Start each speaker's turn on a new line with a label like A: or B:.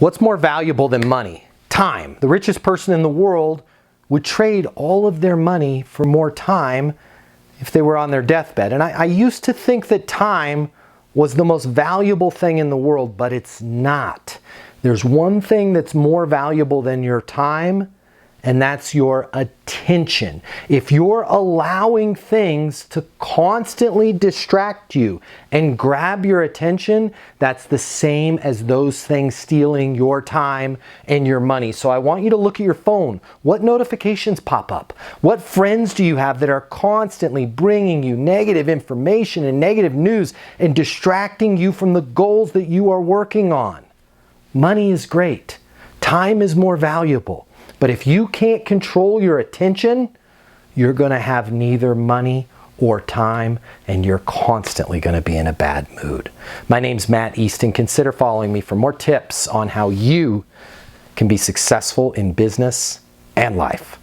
A: What's more valuable than money? Time. The richest person in the world would trade all of their money for more time if they were on their deathbed. And I used to think that time was the most valuable thing in the world, but it's not. There's one thing that's more valuable than your time, and that's your attention. If you're allowing things to constantly distract you and grab your attention, that's the same as those things stealing your time and your money. So I want you to look at your phone. What notifications pop up? What friends do you have that are constantly bringing you negative information and negative news and distracting you from the goals that you are working on? Money is great. Time is more valuable. But if you can't control your attention, you're going to have neither money or time, and you're constantly going to be in a bad mood. My name's Matt Easton. Consider following me for more tips on how you can be successful in business and life.